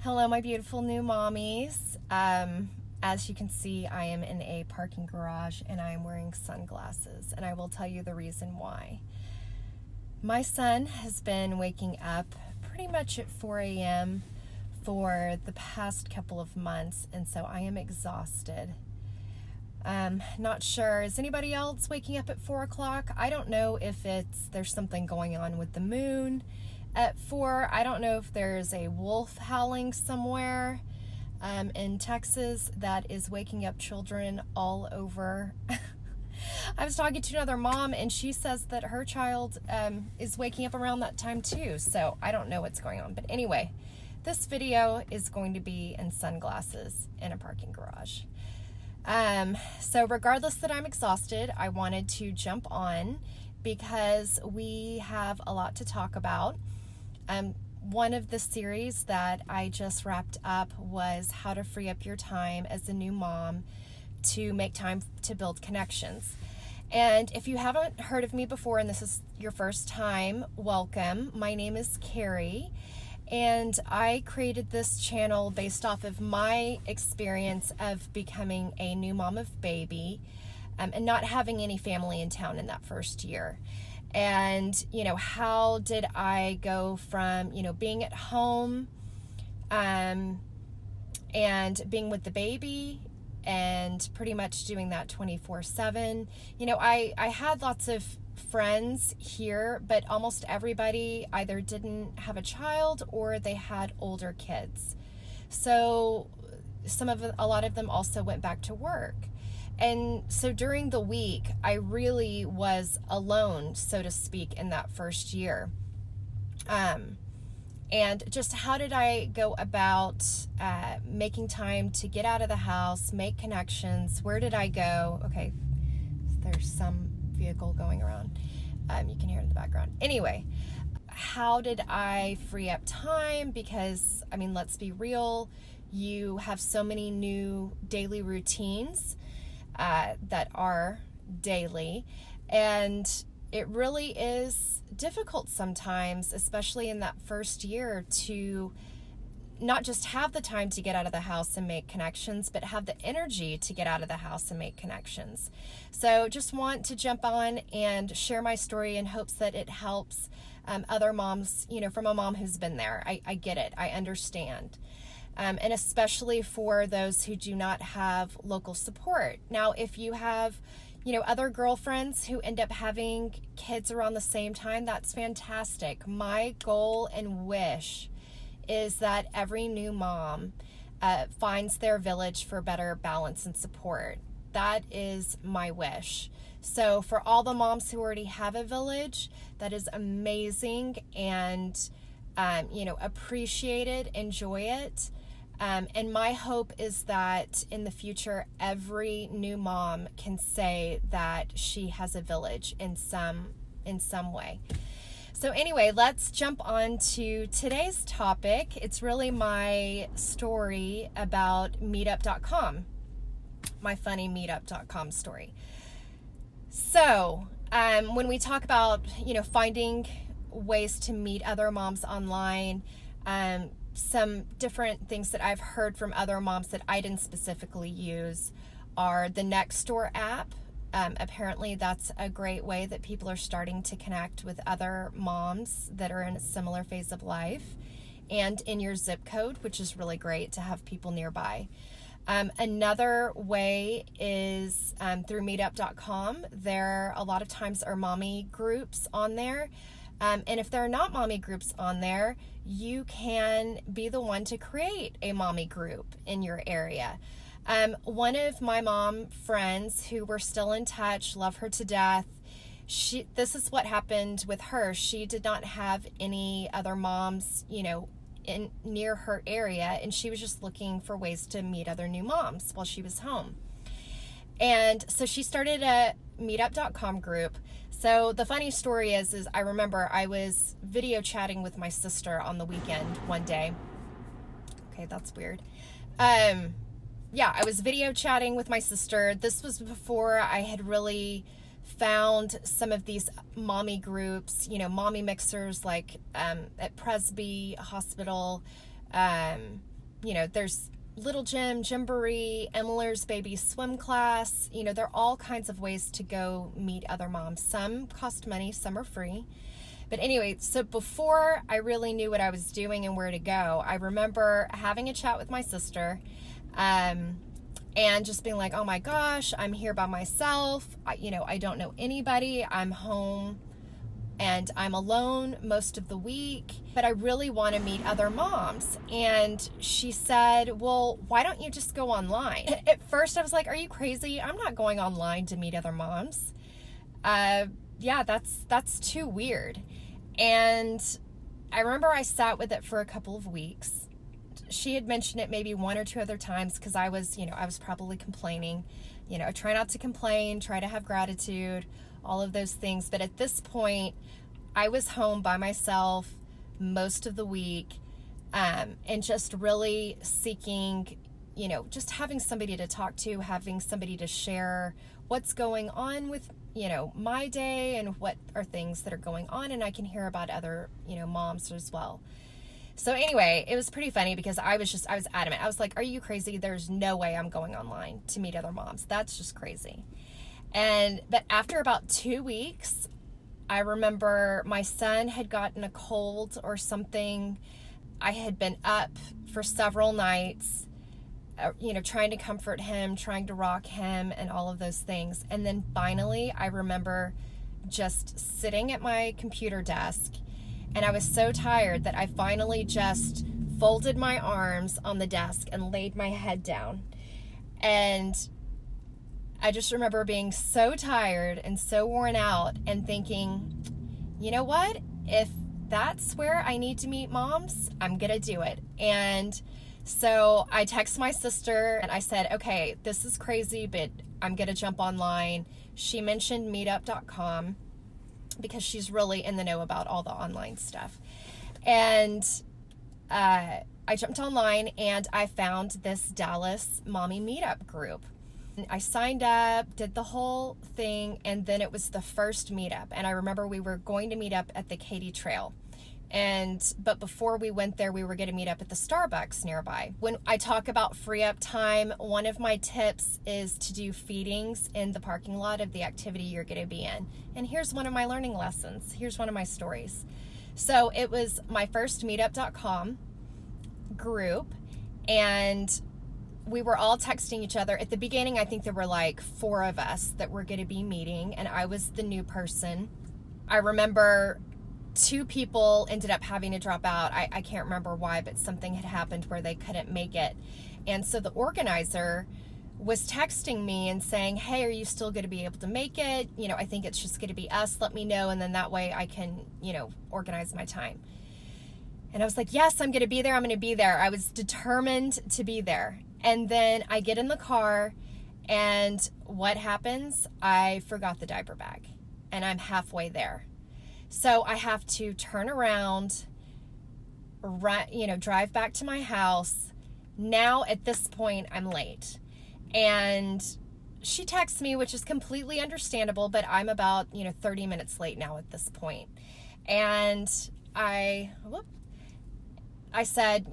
Hello, my beautiful new mommies. As you can see, I am in a parking garage and I am wearing sunglasses, and I will tell you the reason why. My son has been waking up pretty much at 4 a.m. for the past couple of months, and so I am exhausted. Not sure, is anybody else waking up at 4 o'clock? I don't know if there's something going on with the moon at 4. I don't know if there's a wolf howling somewhere in Texas that is waking up children all over. I was talking to another mom and she says that her child is waking up around that time too. So I don't know what's going on. But anyway, this video is going to be in sunglasses in a parking garage. So regardless that I'm exhausted, I wanted to jump on because we have a lot to talk about. One of the series that I just wrapped up was how to free up your time as a new mom to make time to build connections. And if you haven't heard of me before and this is your first time, welcome. My name is Carrie, and I created this channel based off of my experience of becoming a new mom of baby and not having any family in town in that first year. And, how did I go from, being at home and being with the baby and pretty much doing that 24/7. I had lots of friends here, but almost everybody either didn't have a child or they had older kids. So a lot of them also went back to work. And so during the week, I really was alone, so to speak, in that first year. And just how did I go about making time to get out of the house, make connections? Where did I go? Okay, there's some vehicle going around. You can hear it in the background. Anyway, how did I free up time? Because, let's be real, you have so many new daily routines that are daily, and it really is difficult sometimes, especially in that first year, to not just have the time to get out of the house and make connections, but have the energy to get out of the house and make connections. So just want to jump on and share my story in hopes that it helps other moms, from a mom who's been there. I get it. I understand. And especially for those who do not have local support. Now, if you have, other girlfriends who end up having kids around the same time, that's fantastic. My goal and wish is that every new mom finds their village for better balance and support. That is my wish. So for all the moms who already have a village, that is amazing, and, appreciate it, enjoy it. And my hope is that in the future, every new mom can say that she has a village in some way. So anyway, let's jump on to today's topic. It's really my story about meetup.com, my funny meetup.com story. So when we talk about, finding ways to meet other moms online, some different things that I've heard from other moms that I didn't specifically use are the Nextdoor app. Apparently that's a great way that people are starting to connect with other moms that are in a similar phase of life and in your zip code, which is really great to have people nearby. Another way is through meetup.com. There a lot of times are mommy groups on there. And if there are not mommy groups on there, you can be the one to create a mommy group in your area. One of my mom friends who we're still in touch, love her to death, this is what happened with her. She did not have any other moms, near her area, and she was just looking for ways to meet other new moms while she was home. And so she started a meetup.com group. So the funny story is I remember I was video chatting with my sister on the weekend one day. Okay, that's weird. I was video chatting with my sister. This was before I had really found some of these mommy groups, mommy mixers like at Presby Hospital. There's Little Gym, Gymboree, Emmler's baby swim class. There are all kinds of ways to go meet other moms. Some cost money, some are free. But anyway, so before I really knew what I was doing and where to go, I remember having a chat with my sister, and just being like, oh my gosh, I'm here by myself. I don't know anybody. I'm home and I'm alone most of the week, but I really want to meet other moms. And she said, well, why don't you just go online? At first I was like, are you crazy? I'm not going online to meet other moms. Yeah, that's too weird. And I remember I sat with it for a couple of weeks. She had mentioned it maybe one or two other times because I was probably complaining. Try not to complain, try to have gratitude, all of those things. But at this point, I was home by myself most of the week, and just really seeking, just having somebody to talk to, having somebody to share what's going on with, my day and what are things that are going on. And I can hear about other, moms as well. So anyway, it was pretty funny because I was adamant. I was like, are you crazy? There's no way I'm going online to meet other moms. That's just crazy. But after about 2 weeks, I remember my son had gotten a cold or something. I had been up for several nights, trying to comfort him, trying to rock him and all of those things. And then finally, I remember just sitting at my computer desk, and I was so tired that I finally just folded my arms on the desk and laid my head down. And I just remember being so tired and so worn out and thinking, you know what? If that's where I need to meet moms, I'm going to do it. And so I texted my sister and I said, okay, this is crazy, but I'm going to jump online. She mentioned meetup.com because she's really in the know about all the online stuff. And I jumped online and I found this Dallas mommy meetup group. I signed up, did the whole thing, and then it was the first meetup. And I remember we were going to meet up at the Katy Trail. But before we went there, we were going to meet up at the Starbucks nearby. When I talk about free up time, one of my tips is to do feedings in the parking lot of the activity you're going to be in. And here's one of my learning lessons. Here's one of my stories. So it was my first meetup.com group, and we were all texting each other. At the beginning, I think there were like 4 of us that were going to be meeting, and I was the new person. I remember 2 people ended up having to drop out. I can't remember why, but something had happened where they couldn't make it. And so the organizer was texting me and saying, hey, are you still going to be able to make it? I think it's just going to be us. Let me know. And then that way I can, organize my time. And I was like, yes, I'm going to be there. I'm going to be there. I was determined to be there. And then I get in the car, and what happens? I forgot the diaper bag, and I'm halfway there. So I have to turn around, drive back to my house. Now at this point, I'm late. And she texts me, which is completely understandable, but I'm about, 30 minutes late now at this point. And I said,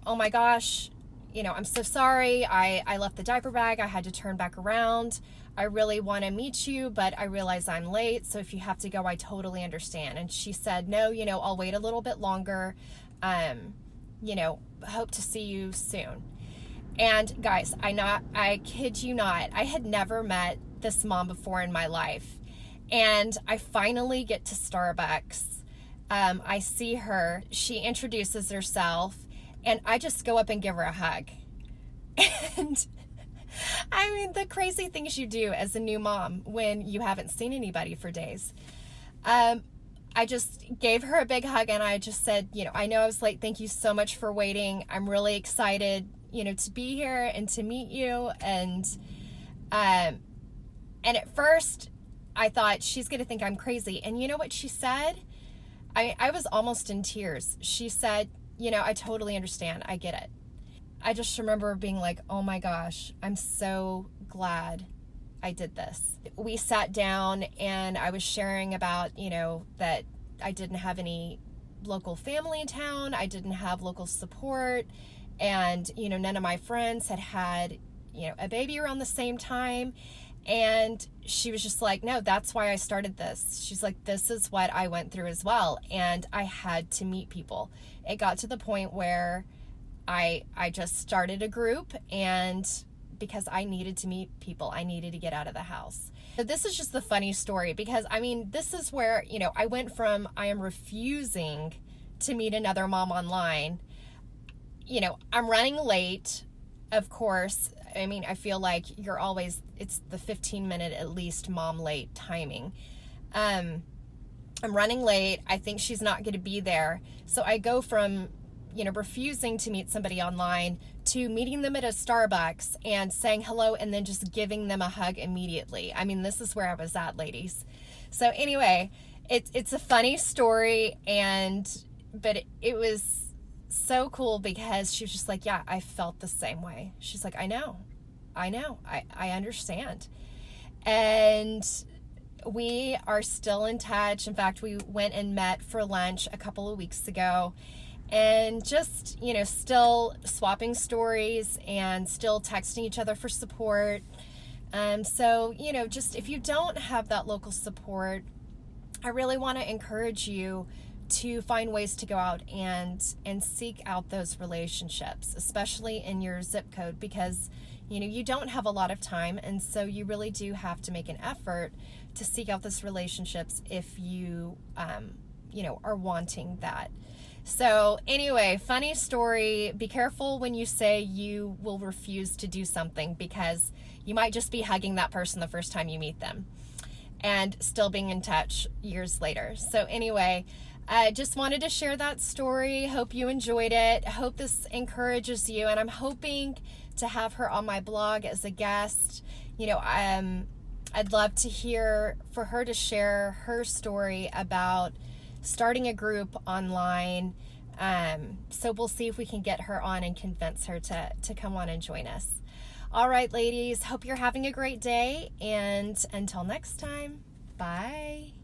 oh my gosh, I'm so sorry. I left the diaper bag. I had to turn back around. I really want to meet you, but I realize I'm late. So if you have to go, I totally understand. And she said, no, I'll wait a little bit longer. Hope to see you soon. And guys, I kid you not, I had never met this mom before in my life. And I finally get to Starbucks. I see her. She introduces herself, and I just go up and give her a hug. And the crazy things you do as a new mom when you haven't seen anybody for days. I just gave her a big hug, and I just said, I know I was late. Thank you so much for waiting. I'm really excited, to be here and to meet you. And at first I thought she's going to think I'm crazy. And you know what she said? I was almost in tears. She said, I totally understand. I get it. I just remember being like, oh my gosh, I'm so glad I did this. We sat down, and I was sharing about, that I didn't have any local family in town. I didn't have local support. And, you know, none of my friends had, you know, a baby around the same time. And she was just like, no, that's why I started this. She's like, this is what I went through as well. And I had to meet people. It got to the point where I just started a group, and because I needed to meet people, I needed to get out of the house. So this is just the funny story, because I mean, this is where, you know, I went from I am refusing to meet another mom online. You know, I'm running late, of course. I mean, I feel like you're always, it's the 15-minute at least mom late timing. I'm running late. I think she's not going to be there. So I go from, you know, refusing to meet somebody online to meeting them at a Starbucks and saying hello and then just giving them a hug immediately. I mean, this is where I was at, ladies. So anyway, it's a funny story, but it was so cool because she was just like, yeah, I felt the same way. She's like, I know, I understand. And we are still in touch. In fact, we went and met for lunch a couple of weeks ago, and just, you know, still swapping stories and still texting each other for support. So, you know, just if you don't have that local support, I really want to encourage you to find ways to go out and seek out those relationships, especially in your zip code, because, you know, you don't have a lot of time, and so you really do have to make an effort to seek out those relationships if you, you know, are wanting that. So anyway, funny story. Be careful when you say you will refuse to do something, because you might just be hugging that person the first time you meet them and still being in touch years later. So anyway, I just wanted to share that story. Hope you enjoyed it. Hope this encourages you. And I'm hoping to have her on my blog as a guest. You know, I'd love to hear for her to share her story about starting a group online. So we'll see if we can get her on and convince her to come on and join us. All right, ladies, hope you're having a great day. And until next time, bye.